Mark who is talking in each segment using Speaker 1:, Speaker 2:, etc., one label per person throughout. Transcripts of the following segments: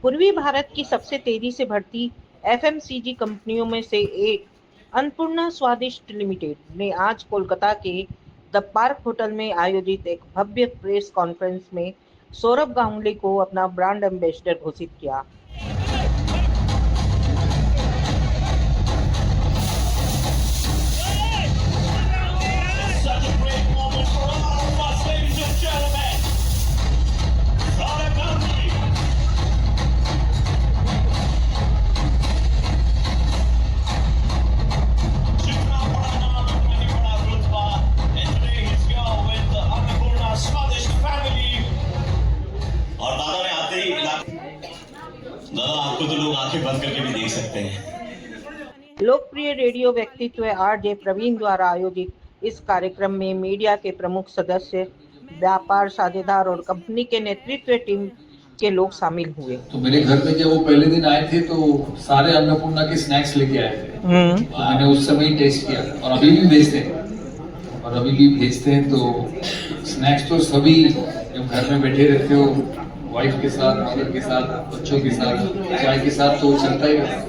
Speaker 1: पूर्वी भारत की सबसे तेजी से बढ़ती एफएमसीजी कंपनियों में से एक अन्नपूर्णा स्वादिष्ट लिमिटेड ने आज कोलकाता के द पार्क होटल में आयोजित एक भव्य प्रेस कॉन्फ्रेंस में सौरभ गांगुली को अपना ब्रांड एम्बेसडर घोषित किया।
Speaker 2: आपको तो लोग आंखें बंद करके भी देख सकते हैं।
Speaker 1: लोकप्रिय रेडियो व्यक्तित्व आरजे प्रवीण द्वारा आयोजित इस कार्यक्रम में मीडिया के प्रमुख सदस्य, व्यापार साझेदार और कंपनी के नेतृत्व टीम के लोग शामिल हुए।
Speaker 3: तो मेरे घर में जब वो पहले दिन आए थे तो सारे अन्नपूर्णा के स्नैक्स लेके आए थे। मैंने उस समय ही टेस्ट किया और अभी भी भेजते हैं तो स्नैक्स तो सभी जब घर में बैठे रहते हो वाइफ के साथ, मदर के साथ, बच्चों के साथ, चाय के साथ तो चलता ही रहता है।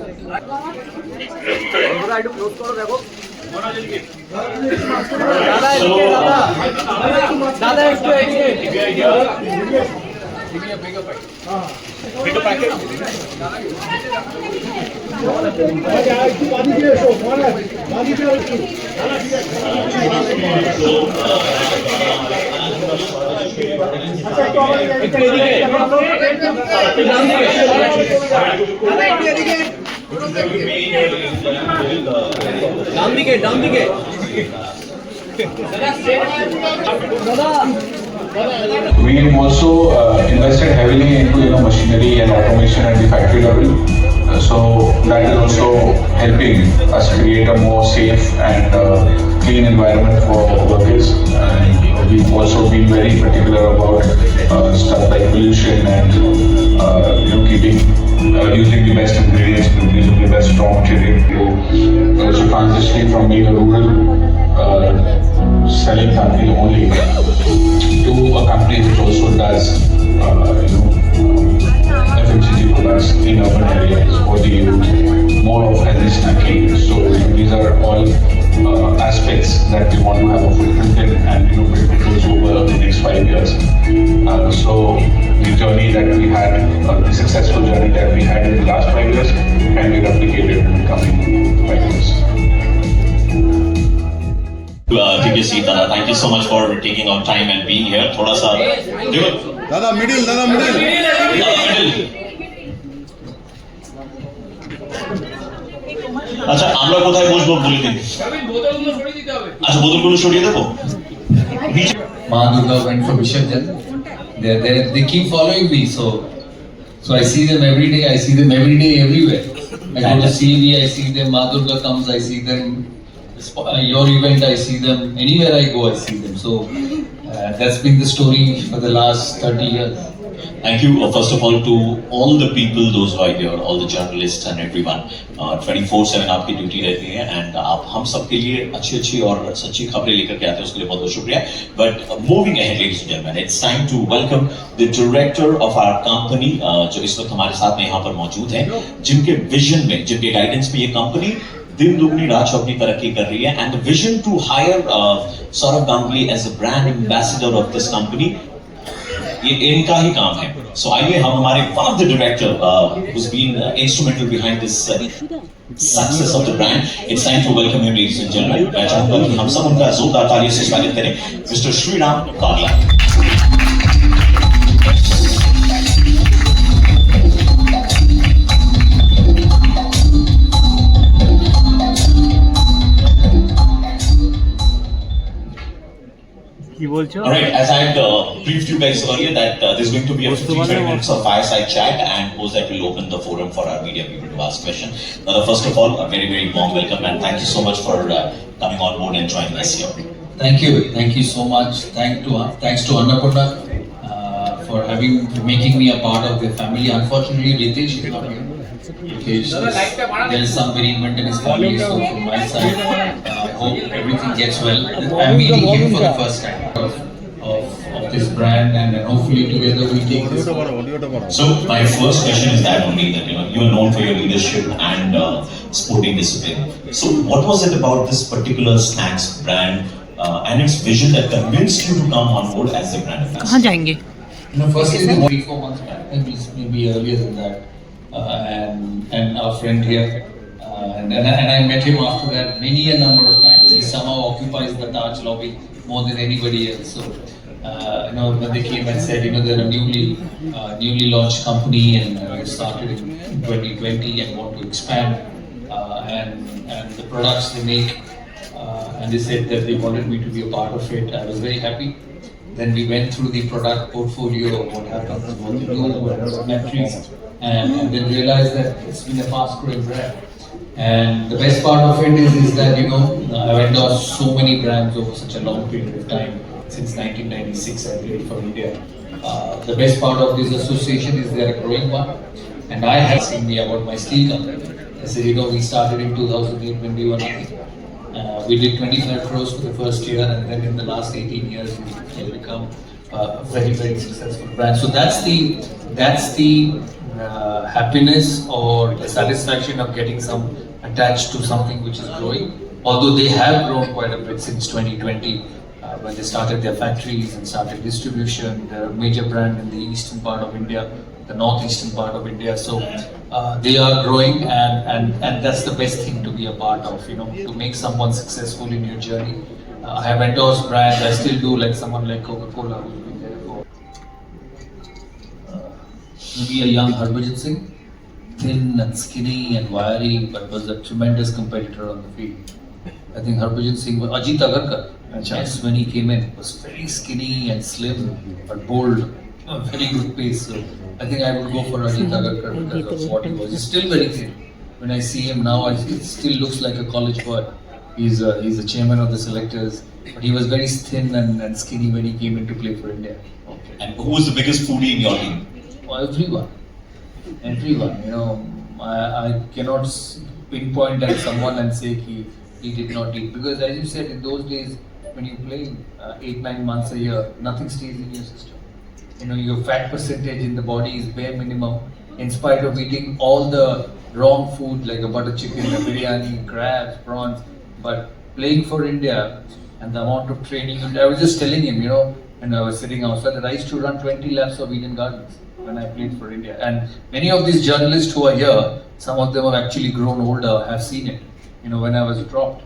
Speaker 4: We have also invested heavily into machinery and automation at the factory level. So that is also helping us create a more safe and clean environment for workers. And we've also been very particular about stuff like pollution and keeping using the best ingredients, using the best raw material. So transitioning from being a rural selling company only to a company which also does FMCG products in urban areas for the youth, more of healthy snacking. So these are all aspects that we want to have a footprint in and build those over the next 5 years. So the journey that we had, the successful journey that we had in the last 5 years can be replicated in the coming 5 years.
Speaker 2: Jitanshu, thank you so much for taking our time and being here. थोड़ा सा
Speaker 5: दादा middle
Speaker 2: আচ্ছা আমরা কোথায় বসবো বলে দিন। আচ্ছা বোতলগুলো সরিয়ে দেবো।
Speaker 3: Ma Durga went for Visharjan. They keep following me, so I see them every day. I see them every day everywhere. I go to CV, I see them. Ma Durga comes, I see them. Your event, I see them. Anywhere I go, I see them. So that's been the story for the last 30 years.
Speaker 2: Thank you, first of all, to all the people, those who are here, all the journalists and everyone. 24/7 आपकी duty रहती है and आप हम सबके लिए अच्छी और सच्ची खबरें लेकर के आते हैं, उसके लिए बहुत बहुत शुक्रिया. But moving ahead, ladies and gentlemen, it's time to welcome the director of our company, जो इस वक्त हमारे साथ में यहाँ पर मौजूद हैं, जिनके विजन में, जिनके गाइडेंस में ये कंपनी दिन दुगनी रात चौगनी तरक्की कर रही है. And the vision to hire Saurabh Ganguly as a brand ambassador of this company, ये इनका ही काम है. So आइए हम हमारे one of the director who's been instrumental behind this success of the brand. It's time to welcome him, ladies and gentlemen. मैं चाहूँगा कि हम सब उनका जोरदार तालियों से स्वागत करें. Mr. Shriram कागला. Alright, as I had briefed you guys earlier that there's going to be a 15-20 minutes of fireside chat and post that will open the forum for our media people to ask questions. First of all, a very, very warm welcome and thank you so much for coming on board and joining us here.
Speaker 3: Thank you so much. Thanks to Annapurna for making me a part of their family. Unfortunately, Ritesh is not here. Because there is some bereavement in his family, so from my side, I hope everything gets well. I'm meeting him for the first time of this brand, and hopefully together we take this.
Speaker 2: So my first question is that only, that you are known for your leadership and sporting discipline. So what was it about this particular snacks brand and its vision that convinced you to come on board as the brand ambassador?
Speaker 1: कहाँ जाएंगे?
Speaker 3: Firstly, 3-4 months back, maybe earlier than that, and our friend here, and I met him after that many a number of times. He somehow occupies the Taj lobby more than anybody else. So, when they came and said, they're a newly launched company and started in 2020 and want to expand, and the products they make, and they said that they wanted me to be a part of it. I was very happy. Then we went through the product portfolio, what happens, what they do, what are the metrics, and then realized that it's been a fast-growing brand. And the best part of it is that, I've endorsed so many brands over such a long period of time. Since 1996, I played for India. The best part of this association is they're a growing one. And I have seen me about my steel company. I said, we started in 2008 when we were nothing. We did 25 crores for the first year, and then in the last 18 years, we've become a very, very successful brand. So that's the happiness or the satisfaction of getting some attached to something which is growing. Although they have grown quite a bit since 2020, when they started their factories and started distribution. They're a major brand in the eastern part of India, the northeastern part of India. So they are growing, and that's the best thing to be a part of, to make someone successful in your journey. I have endorsed brands, I still do, like someone like Coca-Cola, who's been there for maybe a young Harbhajan Singh, thin and skinny and wiry, but was a tremendous competitor on the field. I think Harbhajan Singh, Ajit Agarkar, yes, when he came in, was very skinny and slim, but bold, very good pace. So I think I would go for Ajit Agarkar because of what he was. He's still very thin. When I see him now, it still looks like a college boy. He's a chairman of the selectors, but he was very thin and skinny when he came in to play for India.
Speaker 2: Okay. And who was the biggest foodie in your team?
Speaker 3: Everyone. I cannot pinpoint at someone and say he did not eat, because as you said, in those days when you play 8-9 months a year, nothing stays in your system. Your fat percentage in the body is bare minimum, in spite of eating all the wrong food like a butter chicken, a biryani, crabs, prawns. But playing for India and the amount of training, I was just telling him, when I was sitting outside, that I used to run 20 laps of Eden Gardens when I played for India. And many of these journalists who are here, some of them have actually grown older, have seen it. When I was dropped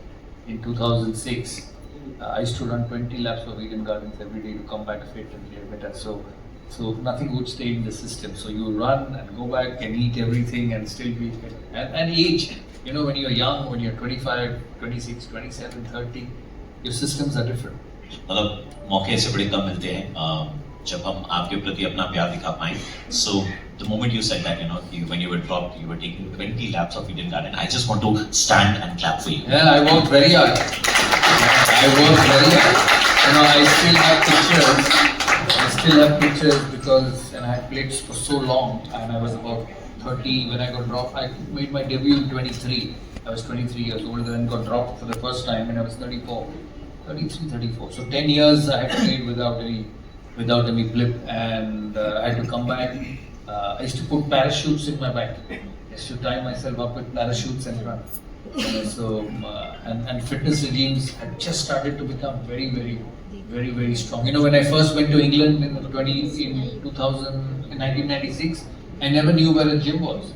Speaker 3: in 2006, I used to run 20 laps of Eden Gardens every day to come back fit and play better. So nothing would stay in the system. So you run and go back and eat everything and still be fit. And age, when you're young, when you're 25, 26, 27, 30, your systems are different.
Speaker 2: मतलब मौके ऐसे बड़े कम मिलते हैं जब हम आपके प्रति अपना प्यार दिखा पाएं. So the moment you said that, when you were dropped, you were taking 20 laps of Eden Garden, I just want to stand and clap for you.
Speaker 3: Yeah, I worked very hard. I still have pictures because I had played for so long, and I was about 30 when I got dropped. I made my debut in 23. I was 23 years old and got dropped for the first time when I was 34. So 10 years I had played without any blip, and I had to come back. I used to put parachutes in my bag. I used to tie myself up with parachutes and run. And fitness regimes had just started to become very, very, very, very strong. When I first went to England in 1996, I never knew where a gym was.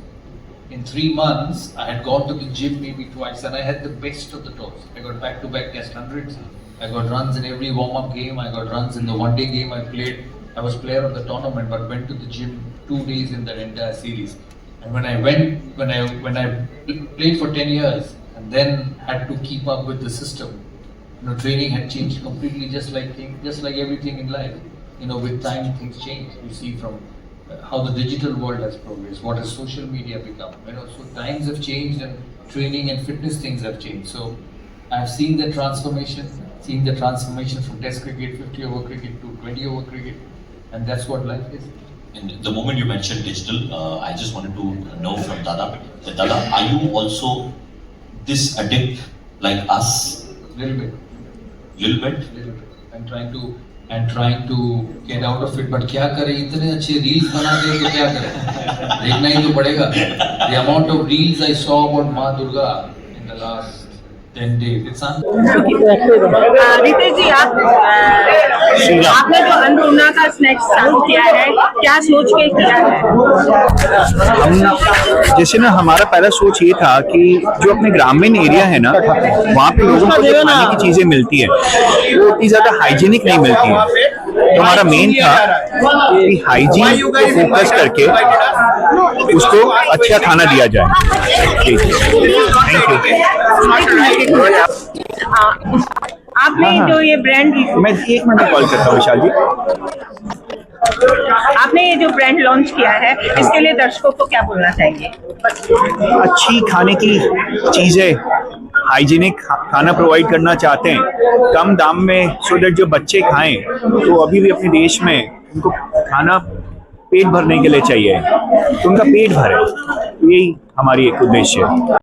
Speaker 3: In 3 months, I had gone to the gym maybe twice, and I had the best of the tours. I got back-to-back test hundreds. I got runs in every warm-up game. I got runs in the one-day game I played. I was player of the tournament, but went to the gym 2 days in that entire series. And when I played for 10 years, and then had to keep up with the system, training had changed completely, just like everything in life. With time things change. You see from how the digital world has progressed, what has social media become. So times have changed, and training and fitness things have changed. So I've seen the transformation from Test cricket, 50-over cricket to 20-over cricket, and that's what life is.
Speaker 2: And the moment you mentioned digital, I just wanted to know from Dada, are you also this adept like us?
Speaker 3: Little bit.
Speaker 2: Little bit?
Speaker 3: I'm trying to and trying to get out of it. But क्या करें, इतने अच्छे reels बनाते हैं तो क्या करें, देखना ही तो पड़ेगा. The amount of reels I saw about माँ Durga in the last 10 days, it's
Speaker 6: Ritesh जी, आपने जो अन्नपूर्णा का स्नैक्स चालू किया है, क्या सोच के किया है?
Speaker 7: जैसे ना हमारा पहला सोच ये था कि जो अपने ग्रामीण एरिया है ना, वहाँ पे लोगों को जो खाने की चीजें मिलती है वो इतनी ज्यादा हाइजीनिक नहीं मिलती है. तो हमारा मेन था कि हाइजीन को फोकस करके उसको अच्छा खाना दिया जाए. Thank you.
Speaker 6: आपने जो ये ब्रांड,
Speaker 7: मैं 1 मिनट कॉल करता हूँ विशाल जी.
Speaker 6: आपने ये जो ब्रांड लॉन्च किया है, इसके लिए दर्शकों को क्या बोलना चाहिए?
Speaker 7: अच्छी खाने की चीजें, हाइजीनिक खाना प्रोवाइड करना चाहते हैं कम दाम में, सो दैट जो बच्चे खाएं तो अभी भी अपने देश में उनको खाना पेट भरने के लिए चाहिए तो उनका पेट भरे. यही हमारी एक उद्देश्य है.